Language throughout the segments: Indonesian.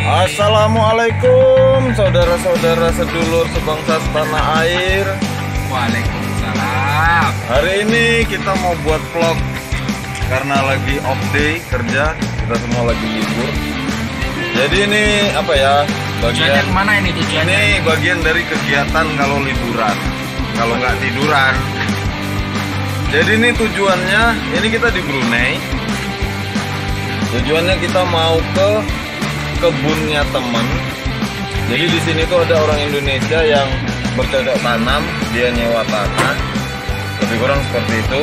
Assalamualaikum saudara-saudara sedulur sebangsa setanah air. Waalaikumsalam. Hari ini kita mau buat vlog karena lagi off day kerja, kita semua lagi libur. Jadi ini apa ya? Tujuannya kemana ini tujuannya? Ini bagian dari kegiatan kalau liburan, kalau nggak tiduran. Jadi ini tujuannya, ini kita di Brunei. Tujuannya kita mau ke kebunnya teman. Jadi di sini tuh ada orang Indonesia yang bercocok tanam, dia nyewa tanah, lebih kurang seperti itu.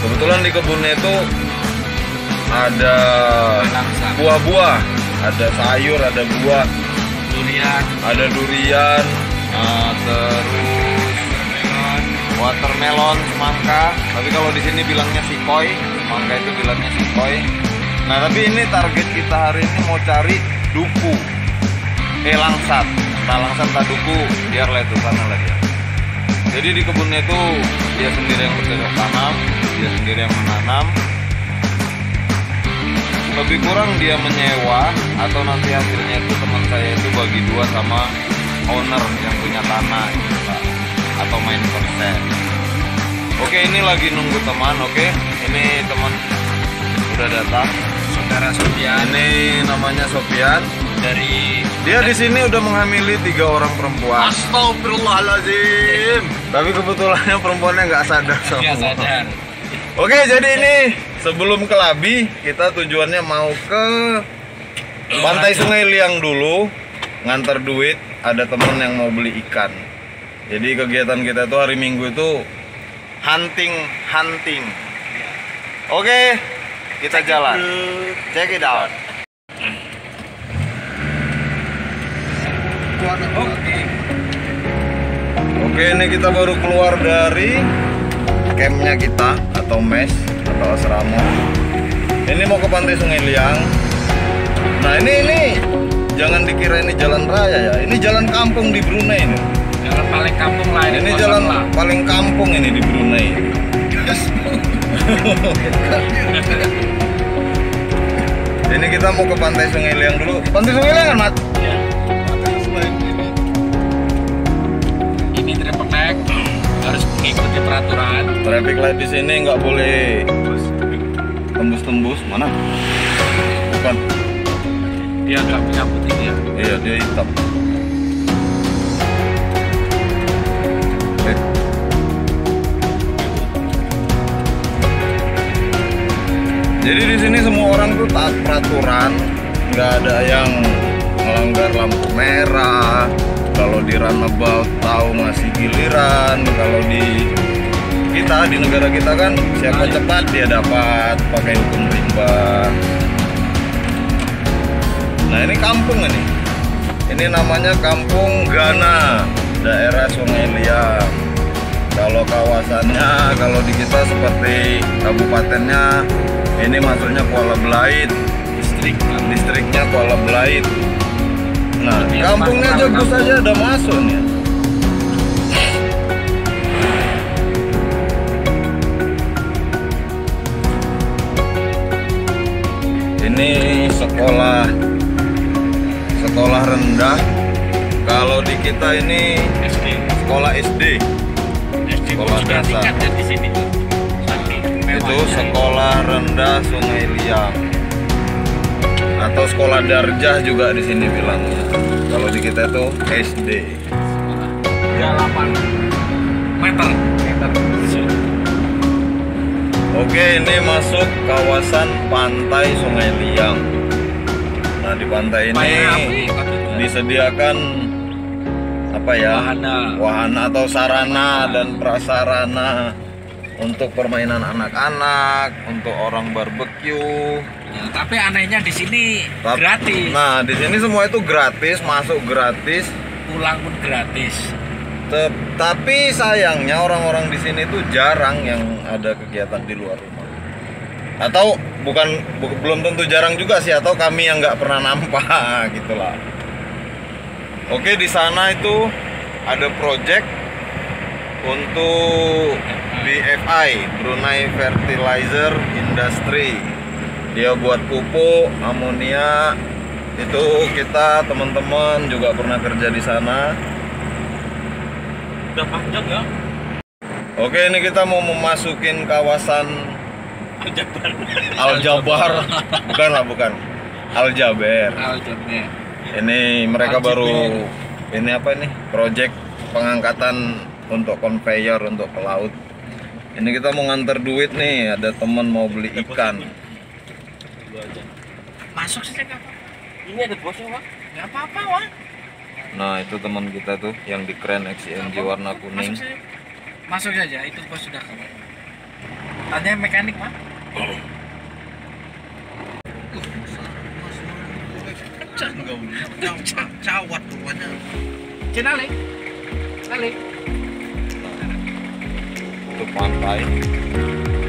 Kebetulan di kebunnya itu ada buah-buah, ada sayur, ada buah, ada durian, terus watermelon, semangka. Tapi kalau di sini bilangnya sikoi, semangka itu bilangnya sikoi. Nah, tapi ini target kita hari ini mau cari duku, langsat. Nah, langsat tak duku, biar lah itu sana lah dia. Jadi di kebunnya itu dia sendiri yang bercocok tanam, dia sendiri yang menanam. Lebih kurang dia menyewa atau nanti hasilnya itu teman saya itu bagi dua sama owner yang punya tanah gitu Pak. Atau main konten. Oke, ini lagi nunggu teman. Oke, ini teman udah datang. Saudara Sofian. Ini namanya Sofian. Dia di sini udah menghamili 3 orang perempuan. Astagfirullahaladzim. Tapi kebetulannya perempuannya nggak sadar semua. Nggak sadar. Oke, jadi ini sebelum ke Labi, kita tujuannya mau ke Pantai Sungai Liang dulu, ngantar duit. Ada temen yang mau beli ikan. Jadi kegiatan kita tuh hari Minggu itu hunting. Oke, kita jalan. Check it out. Oke, ini kita baru keluar dari campnya kita atau mes atau asrama. Ini mau ke Pantai Sungai Liang. Nah, ini jangan dikira ini jalan raya ya. Ini jalan kampung di Brunei ini. Jalan paling kampung lah ini. Ini jalan paling kampung ini di Brunei. Ini kita mau ke Pantai Sungai Liang dulu. Pantai Sungai Liang kan, Mat? Ya. Ini traffic light harus mengikuti peraturan. Traffic light di sini nggak boleh tembus-tembus. Mana? Bukan. Dia nggak punya putih dia. Iya, dia hitam. Jadi di sini semua orang tuh taat peraturan, nggak ada yang melanggar lampu merah. Kalau di runabout tahu ngasih giliran. Kalau di negara kita kan siapa cepat dia dapat pakai hukum rimba. Nah, ini kampung ini. Ini namanya Kampung Gana, daerah Sungai Liang. Kalau kawasannya, kalau di kita seperti kabupatennya, ini masuknya Kuala Belait, distriknya Kuala Belait. Nah, kampungnya Jogja saja ada masuk nih. Ini sekolah rendah. Kalau di kita ini sekolah SD. Sekolah dasar. Di sini tuh. Itu sekolah rendah Sungai Liang atau sekolah darjah juga di sini bilangnya. Kalau di kita itu SD. Ya 8 meter. Oke, ini masuk kawasan Pantai Sungai Liang. Nah, di pantai ini disediakan apa ya? Wahana atau sarana dan prasarana untuk permainan anak-anak, untuk orang barbeque. Ya, tapi anehnya di sini gratis. Nah, di sini semua itu gratis, masuk gratis, Pulang pun gratis. Tapi sayangnya orang-orang di sini tuh jarang yang ada kegiatan di luar rumah. Atau belum tentu jarang juga sih, atau kami yang nggak pernah nampak gitulah. Oke, di sana itu ada project untuk BFI, Brunei Fertilizer Industry. Dia buat pupuk, amonia, Itu kita teman-teman juga pernah kerja di sana. Udah panjang ya. Oke, ini kita mau memasukin kawasan Aljabar. Aljabar. Bukan. Aljabar. Aljabar. Ini mereka Aljabar. baru ini apa ini? Project pengangkatan untuk conveyor untuk ke laut. Ini kita mau nganter duit nih, ada teman mau beli ikan. Masuk saja nggak apa-apa. Ini ada bosnya, Wak. Nggak apa-apa, Wak. Nah, itu teman kita tuh yang di kren XCMG warna kuning. Masuk saja, itu bos sudah kamu. Tanya mekanik, Pak. Cawat rupanya. Cinalik. Itu pantai.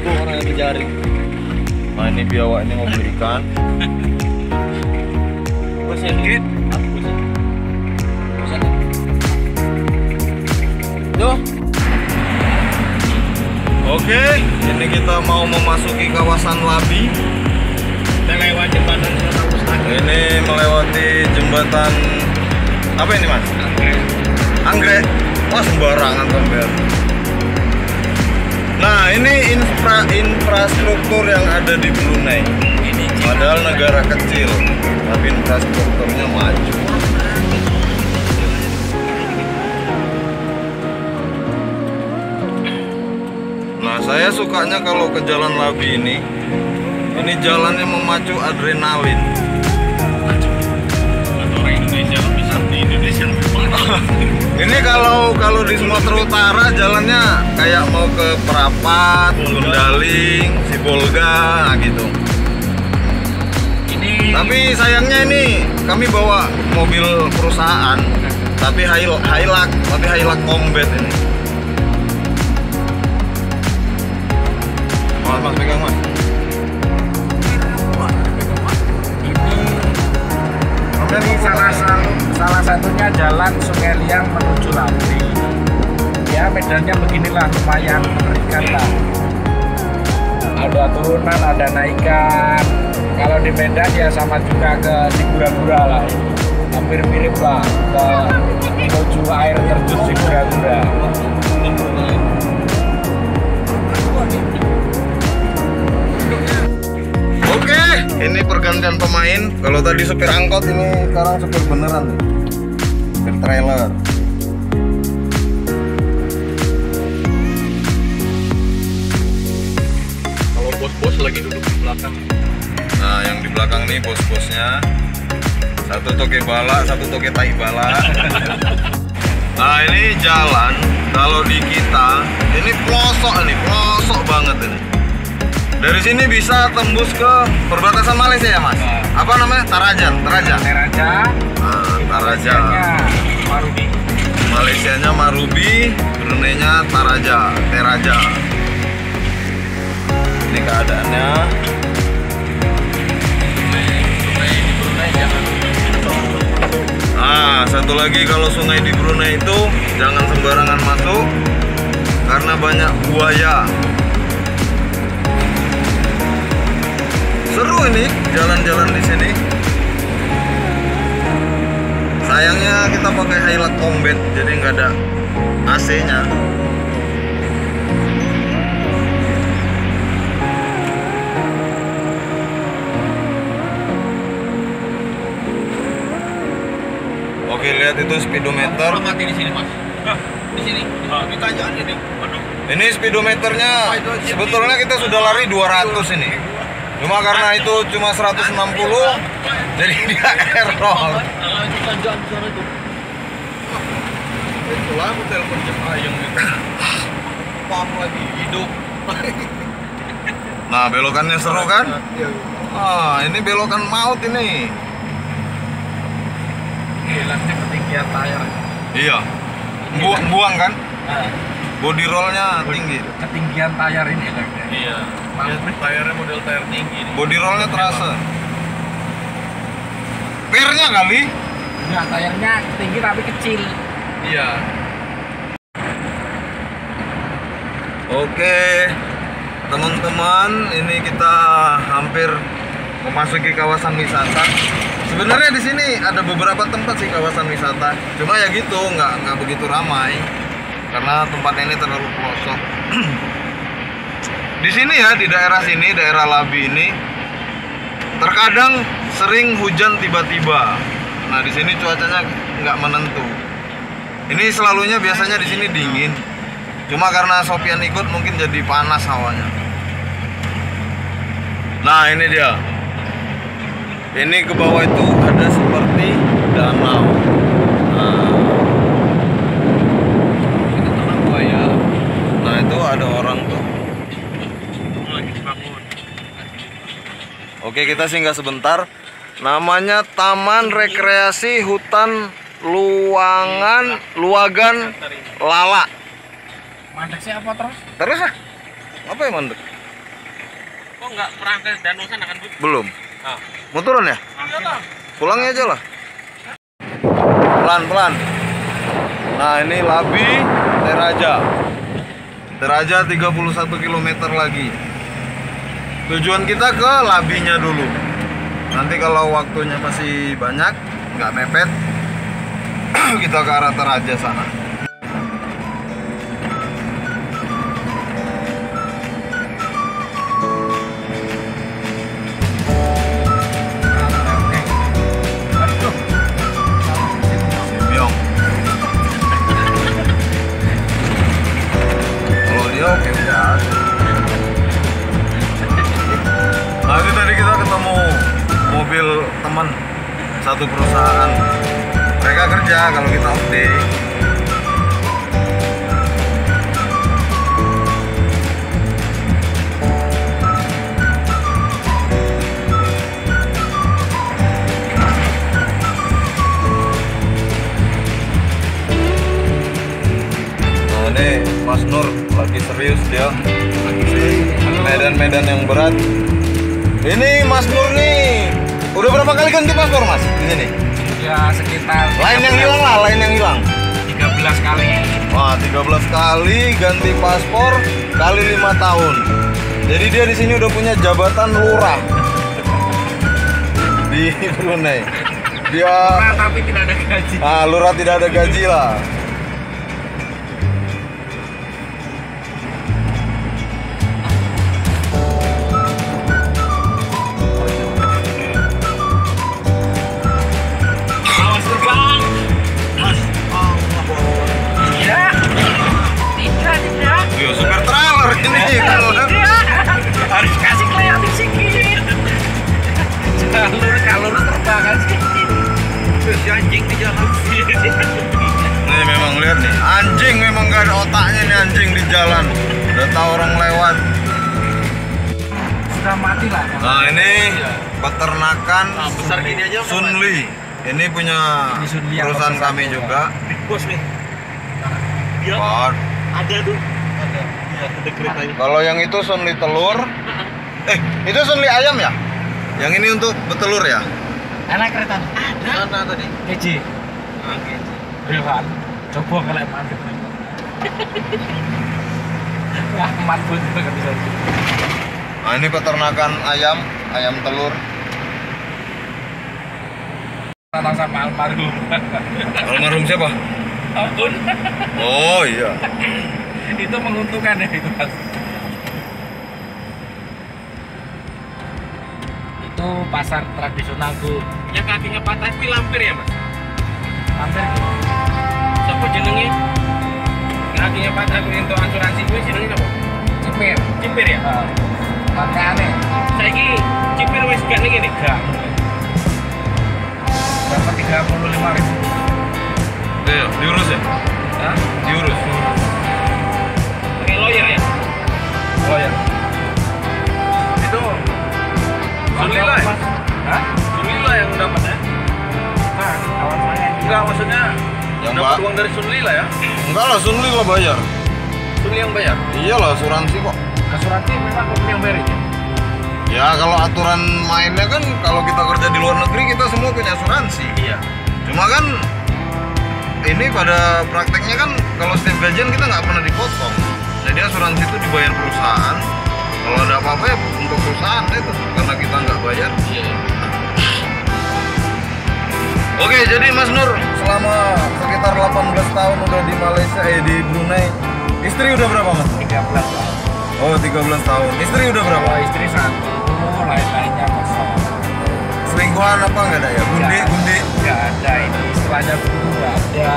Tuh orang yang dijaring. Nah, ini biawak ini mau beli ikan. Bos yang duit. Yo. Oke, ini kita mau memasuki kawasan Labi. Kita lewat jembatan Ini melewati jembatan apa ini, Mas? Anggrek. Wah, sembarangan sampean. Nah, ini infrastruktur yang ada di Brunei. Padahal negara kecil, tapi infrastrukturnya maju. Nah, saya sukanya kalau ke Jalan Labi ini jalannya memacu adrenalin. Orang Indonesia bisa di Indonesia. Ini kalau di Sumatera Utara jalannya kayak mau ke Perapat, Gundaling, Sibolga, nah gitu. Tapi sayangnya ini kami bawa mobil perusahaan, tapi Hilux Combat ini. Mas pegang, Mas. Ini salah satunya jalan Sungai Liang menuju Labi. Ya, medannya beginilah, lumayan mengerikan lah. Ada turunan, ada naikan. Kalau di Medan ya sama juga ke Sigura-gura lah. Hampir mirip lah ke menuju air terjun Sigura-gura. Oke, ini pergantian pemain. Kalau tadi supir angkot, ini sekarang supir beneran nih. Supir trailer. Kalau bos-bos lagi duduk di belakang. Nah, yang di belakang nih bos-bosnya. Satu toke bala, satu toke tai bala. Nah, ini jalan. Kalau di kita, ini pelosok banget ini. Dari sini bisa tembus ke perbatasan Malaysia ya, Mas? Apa namanya? Taraja. Teraja. Nah, Taraja. Marubi. Malaysianya Marubi, Brunei-nya Teraja. Ini keadaannya. Nah, satu lagi kalau sungai di Brunei itu jangan sembarangan masuk karena banyak buaya. Seru ini jalan-jalan di sini. Sayangnya kita pakai Hilux Combat, jadi nggak ada AC-nya. Oke, lihat itu speedometer. Mati di sini, Mas. Di sini. Kita jangan ini. Waduh. Ini speedometernya sebetulnya kita sudah lari 200 ini. Cuma karena itu cuma 160, jadi dia error. Itulah aku telepon jemaah yang gitu. Pam lagi hidup. Nah, belokannya seru kan? Ah, ini belokan maut ini. Hilangnya ketinggian tayar. Iya. Buang kan? Nah, Body rollnya tinggi. ketinggian tayar ini hilangnya. Iya. Tayarnya model tayar tinggi. Body rollnya terasa. Pernya kali? Nah, tayarnya tinggi tapi kecil. Iya. Oke, teman-teman, ini kita hampir memasuki kawasan wisata. Sebenarnya di sini ada beberapa tempat sih kawasan wisata. Cuma ya gitu, nggak begitu ramai karena tempat ini terlalu pelosok. Di sini ya, di daerah sini, daerah Labi ini, terkadang sering hujan tiba-tiba. Nah di sini cuacanya nggak menentu. Ini selalunya biasanya di sini dingin. Cuma karena Sofian ikut mungkin jadi panas hawanya. Nah ini dia. Ini ke bawah itu ada seperti danau. Nah, itu tenang buaya. Nah itu ada orang tuh. Oke, kita singgah sebentar. Namanya Taman Rekreasi Hutan Luagan Lala. Mandek siapa terus? Terus ah? Apa ya mandek? Kok nggak pernah ke danau sana kan, Bu? Belum. Ah. Mau turun ya? Pulangnya aja lah. Pelan-pelan. Nah ini Labi Teraja. Teraja 31 km lagi. Tujuan kita ke Labinya dulu. Nanti kalau waktunya masih banyak, nggak mepet, kita ke arah Teraja sana. Simyong. Kalau dia oke udah. Nanti tadi kita ketemu mobil teman satu perusahaan. Mereka kerja kalau kita off day. Nah ini Mas Nur lagi serius dia. Medan-medan yang berat. Ini Mas Nur nih, udah berapa kali ganti paspor Mas di sini? Ya sekitar Lain yang hilang lah, lain yang hilang. 13 kali. Wah, 13 kali ganti paspor kali 5 tahun. Jadi dia di sini udah punya jabatan lurah di Brunei. Dia Tapi tidak ada gaji. lurah tidak ada gaji lah. Yo, super trailer ini Harus kasih kreatif sedikit. Kalau terbang sedikit. Si anjing di jalan. Nih memang lihat nih, anjing memang gak ada otaknya nih anjing di jalan. Udah tahu orang lewat. Sudah mati lah. Nah ini peternakan Besar gini aja. Sunli. Ini punya Ini Sunli yang perusahaan besar. kami juga. Big Boss nih. Wah, Ada tuh. Ada keretanya. kalau yang itu Sunli telur. Itu Sunli ayam ya? Yang ini untuk betelur ya? Enak kereta. Mana tadi? Keji. Rewan. Coba kalau mantep. Ahmad pun juga bisa. Nah ini peternakan ayam, ayam telur. Tanah sama almarhum. Almarhum siapa? Ampun. Oh iya. Itu menguntungkan ya itu Mas. Itu pasar tradisional tuh. Yang kakinya patah itu lampir ya Mas? Hampir gitu. Siapa jenengnya? Kakinya patah itu untuk asuransi gue jenengnya apa? Cipir. Cipir ya? Pakai aneh. Saya ini cipir wis gak nih gini? Enggak. Dapat 35.000. Iya, diurus ya? Hah? Diurus. Pakai lawyer ya? Oh ya. Itu Sunlila ya? Hah? Sunlila yang dapat ya? Nah, kawan saya. Enggak, maksudnya Yang dapat uang dari Sunlila ya? Enggak lah, Sunli lah bayar. Sunli yang bayar? Iyalah, asuransi kok. Asuransi memang company yang beri. Ya kalau aturan mainnya kan kalau kita kerja di luar negeri kita semua punya asuransi. Iya. Cuma kan ini pada prakteknya kan kalau setiap gajian kita nggak pernah dipotong. Jadi asuransi itu dibayar perusahaan. Kalau ada apa-apa ya untuk perusahaan itu karena kita nggak bayar. Iya. Oke, jadi Mas Nur selama sekitar 18 tahun udah di Malaysia, di Brunei. Istri udah berapa, Mas? 13 tahun. Oh, 13 tahun. Istri udah berapa? Kalau istri 1, lain-lainnya kosong. Selingkuhan apa nggak ada ya? Gundi. Nggak ada ini. Istilahnya begitu nggak ada.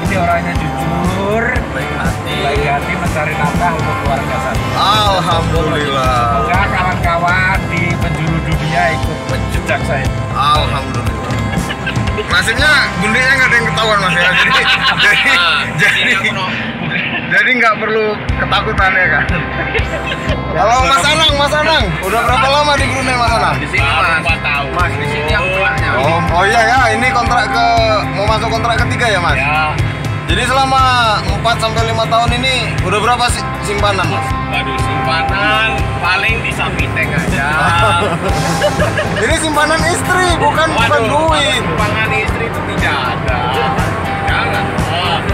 Ini orangnya jujur, baik hati mencari nafkah untuk keluarga saya. Alhamdulillah. Semoga kawan-kawan di penjuru dunia ikut menjejak saya. Alhamdulillah. Nasibnya gundinya nggak ada yang ketahuan, Mas ya. Jadi nggak perlu ketakutan ya kan. Kalau Mas Anang, udah berapa lama di Brunei, Mas Anang? Di sini Mas. 4 tahun. Mas, di sini yang pulannya. Oh iya ya, ini mau masuk kontrak ketiga ya, Mas? Ya. Jadi selama 4 sampai 5 tahun ini udah berapa sih simpanan, Mas? Waduh, simpanan paling di Sapiteng aja. Ini simpanan istri, bukan duit. Simpanan istri itu tidak ada. Jangan.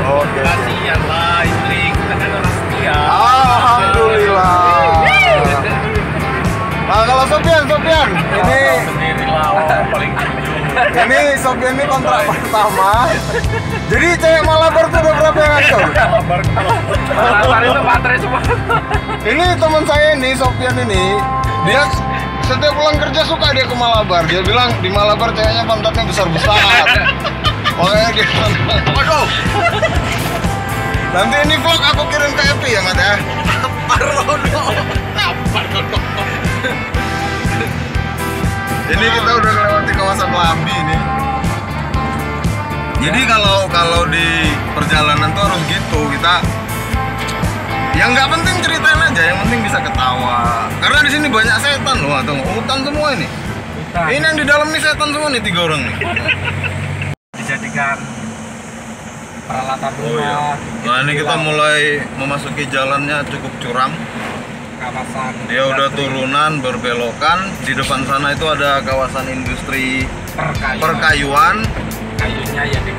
Oke. Kasihan lah istri, kita kan orang setia. Alhamdulillah. Nah, kalau Sofian, ini Sendirilah orang paling jujur. Sofian ini kontrak pertama. Jadi cewek Malabar tuh udah berapa yang ngacor? Malabar itu baterai semua. Ini teman saya nih, Sofian ini, dia setiap pulang kerja suka dia ke Malabar. Dia bilang di Malabar ceweknya pantatnya besar-besar. Makanya dia waduh. Nanti ini vlog aku kirim ke Epi ya, Mat ya. Ini kita udah melewati kawasan Lambi nih. Jadi kalau di perjalanan tuh harus gitu, kita yang nggak penting ceritain aja, yang penting bisa ketawa. Karena di sini banyak setan loh, atau hutan semua ini. Ini yang di dalam nih setan semua nih, 3 orang nih. Dijadikan peralatan rumah. Oh iya. Nah ini kita mulai memasuki jalannya cukup curam. Kawasan. Dia udah turunan berbelokan. Di depan sana itu ada kawasan industri perkayuan. Kayunya ya di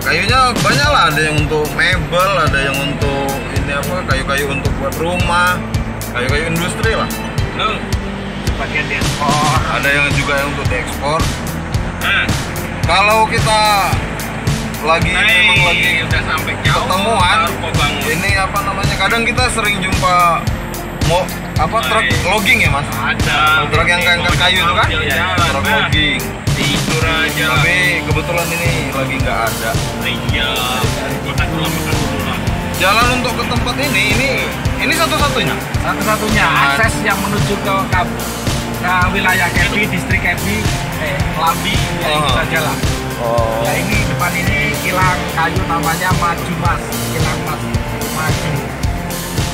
Kayunya banyak lah, ada yang untuk mebel, ada yang untuk ini apa, kayu-kayu untuk buat rumah, kayu-kayu industri lah. sebagian diekspor. Ada yang juga yang untuk diekspor. Kalau kita memang lagi udah sampai jauh ketemuan, ini apa namanya? Kadang kita sering jumpa truk logging ya, Mas? Ada. Truk yang ngangkat kayu itu kan? Truk logging. Tidur aja. Tapi kebetulan ini lagi nggak ada. Iya. Kita pulang makan dulu lah. Jalan untuk ke tempat ini satu-satunya. Satu-satunya akses yang menuju ke wilayah Kebi, distrik Kebi, Lambi, ya itu saja lah. Oh. Ya ini depan ini kilang kayu namanya Maju Mas, kilang Mas Maju.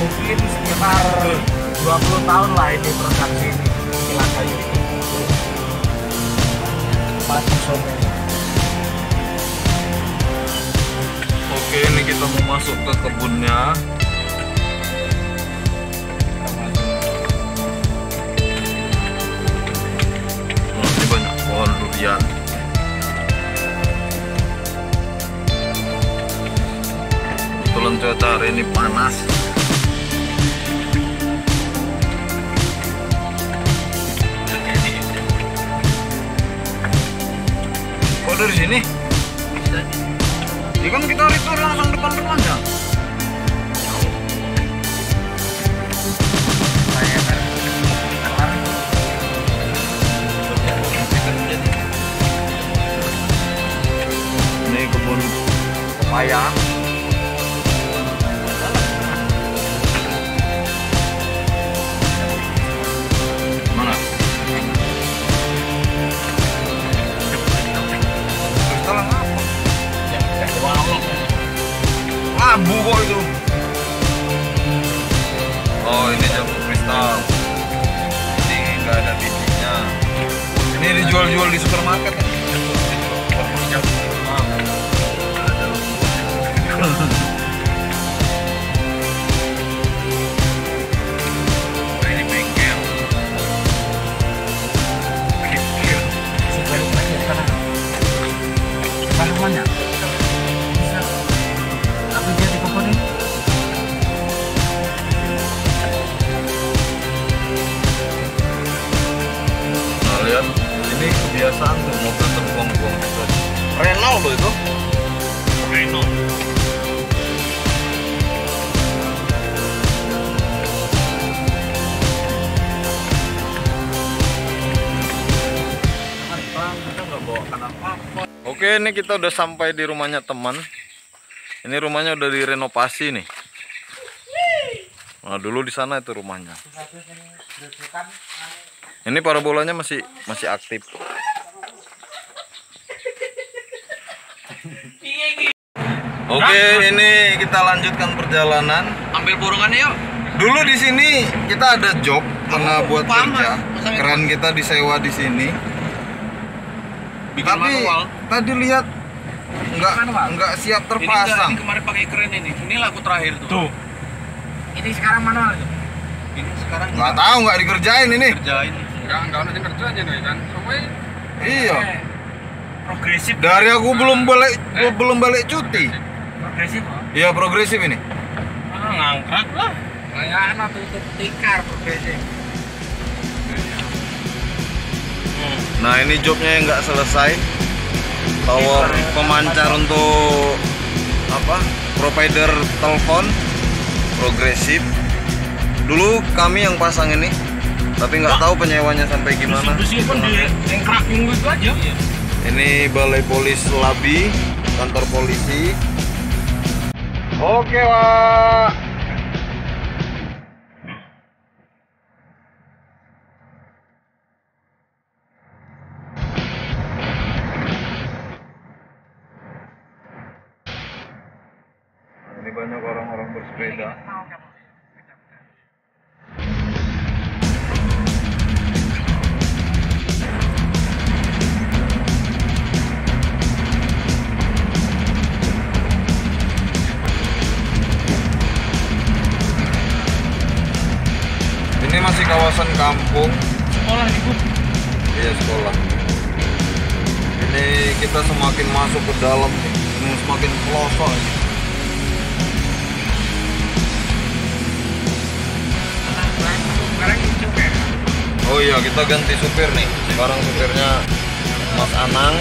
Mungkin sekitar 20 tahun lah ini produksi ini kilang kayu ini. Maju sore. Oke, ini kita mau masuk ke kebunnya. Ini banyak pohon durian. Kebetulan cuaca hari ini panas. Kok dari sini? Ya kan kita itu langsung depan-depan ya. Ini kebun pepaya. Mana? Kristal apa? Abu kok itu. Oh, ini jambu kristal. Ini nggak ada bijinya. Ini dijual-jual di supermarket kan? Ini bengkel. Tanamannya bisa, tapi dia di kebun ini. Nah, lihat Ini kebiasaan tuh mobil terbuang-buang gitu. Renault loh itu. Renault. Kita nggak bawa apa-apa. Oke, ini kita udah sampai di rumahnya teman. Ini rumahnya udah direnovasi nih. Nah, dulu di sana itu rumahnya. Ini parabolanya masih aktif. Oke, ini kita lanjutkan perjalanan. Ambil burungannya yuk. Dulu di sini kita ada job karena buat kerja. Keran kita disewa di sini. Bikin Tapi manual. tadi lihat nggak siap terpasang. Ini kemarin pakai keren ini. Inilah aku terakhir tuh. Tuh. Ini sekarang manual itu. Ini sekarang Nggak tahu, nggak dikerjain ini. kerjain. Enggak ada yang kerja aja nih kan. Iya. Progresif. Dari aku belum balik cuti. Progresif kok. Iya, progresif ini. Ngangkrak lah. Kayak anak tutup tikar progresif. Nah, ini jobnya yang nggak selesai. Tower pemancar untuk apa? Provider telepon progresif. Dulu kami yang pasang ini, tapi nggak tahu penyewanya sampai gimana. Besi pun di cracking gitu aja. Ini Balai Polis Labi, kantor polisi. Oke, Wak. Ini banyak orang-orang bersepeda. Ini masih kawasan kampung. Sekolah nih, Bu. Iya, sekolah. Ini kita semakin masuk ke dalam nih. Ini semakin pelosok ini. Sekarang supir. Oh iya, kita ganti supir nih. Sekarang supirnya Mas Anang.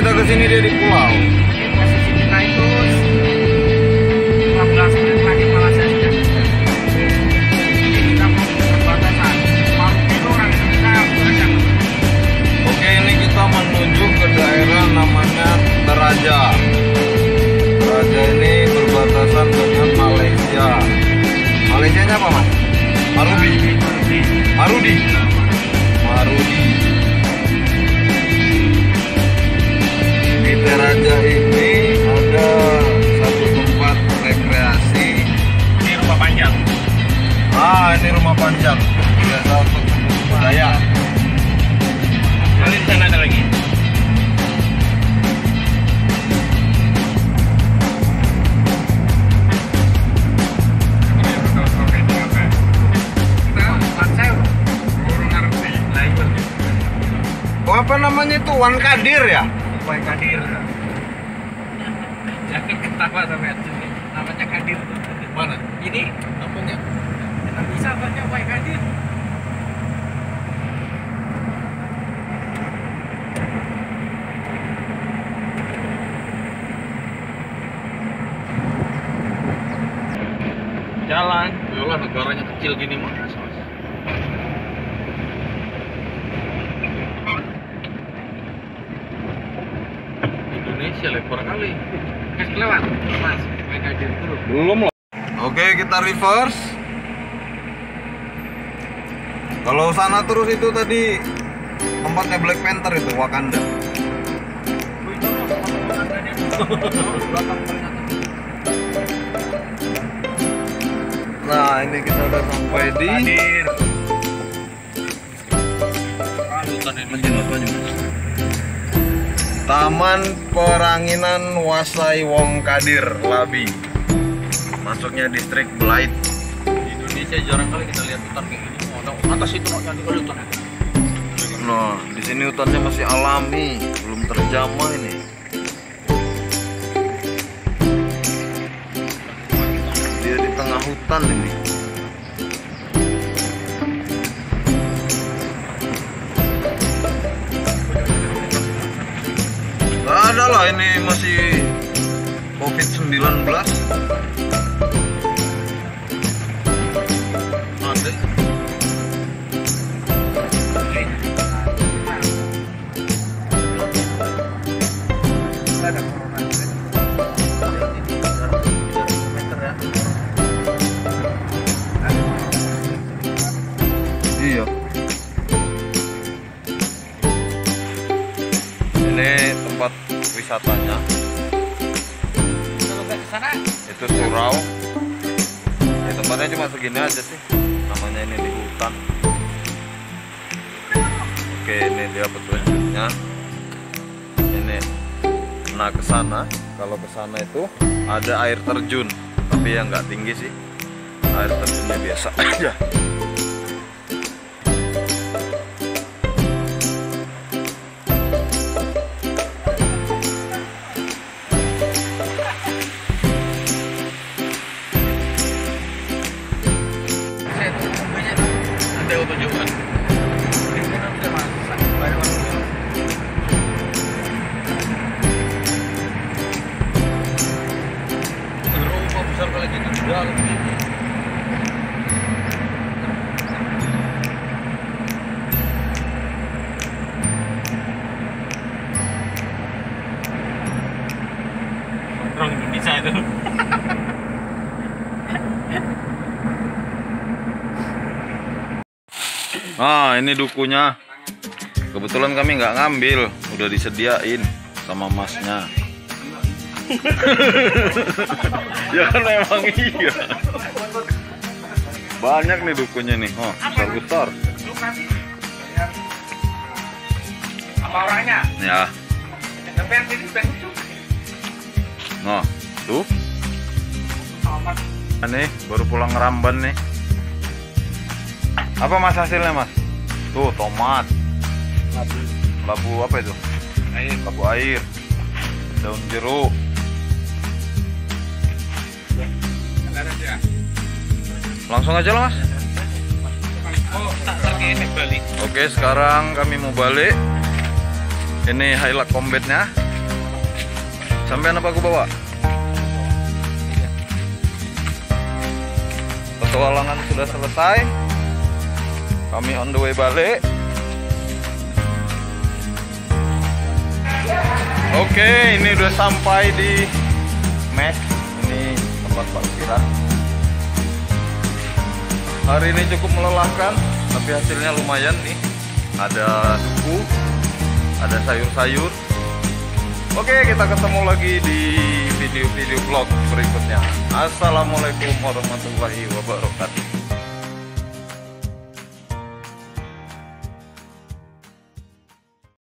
kita kesini dia di pulau. Posisi kita itu 15 menit lagi Malaysia sudah selesai. Jadi kita mau ke perbatasan. Mau itu orang kita berajak. Oke, ini kita menuju ke daerah namanya Teraja. Teraja ini berbatasan dengan Malaysia. Malaysianya apa, Mas? Marudi. Marudi. Marudi. Di Teraja ini ada satu tempat rekreasi. Ini rumah panjang. Ini rumah panjang. Biasa untuk budaya. Nanti di sana ada lagi. Oh, apa namanya itu? Wan Kadir ya? Baik Kadir. Jangan ketawa sama itu. Namanya Kadir. Mana? Ini Namanya? kita bisa baca Baik Kadir. Jalan. Yolah, negaranya kecil gini mah. Indonesia lebar kali. Kas kelewat, Mas. Baik Kadir dulu. Belum lah. Oke, kita reverse. Kalau sana terus itu tadi tempatnya Black Panther itu, Wakanda. Nah, ini kita udah sampai di Kadir. Taman Peranginan Wasai Wong Kadir, Labi. Masuknya distrik Belait. Di Indonesia jarang kali kita lihat hutan kayak gini. Oh, atas itu mau jadi hutan. Nah, di sini hutannya masih alami, belum terjamah ini. Dia di tengah hutan ini. Gak ada lah, ini masih COVID-19. Ada. Ada corona. Iya. Ini tempat wisatanya. Kalau nggak ke sana, Itu surau. Ya, tempatnya cuma segini aja sih. Namanya ini di hutan. Oke, ini dia petunjuknya. Ini nah ke sana. Kalau ke sana itu ada air terjun, tapi yang nggak tinggi sih. Air terjunnya biasa aja. Ada tunjukkan. Rumah besar kali gitu di dalam sini. Orang Indonesia itu. Nah, ini dukunya. Kebetulan kami nggak ngambil, udah disediain sama masnya. Ya kan memang iya. Banyak nih dukunya nih. Oh, besar-besar. apa orangnya? Ya. Tapi yang ini lucu. Nah, tuh. Nih, baru pulang ngeramban nih. Apa mas hasilnya mas? Tuh, tomat. Labu apa itu? Air. Labu air. Daun jeruk. Langsung aja lah mas. Oh, tak lagi balik. Oke, sekarang kami mau balik. Ini highlight combatnya. Sampean apa aku bawa? Petualangan sudah selesai. Kami on the way balik. Oke, ini udah sampai di mes. Ini tempat parkiran. Hari ini cukup melelahkan, tapi hasilnya lumayan nih. Ada suku, ada sayur-sayur. Oke, kita ketemu lagi di video-video vlog berikutnya. Assalamualaikum warahmatullahi wabarakatuh.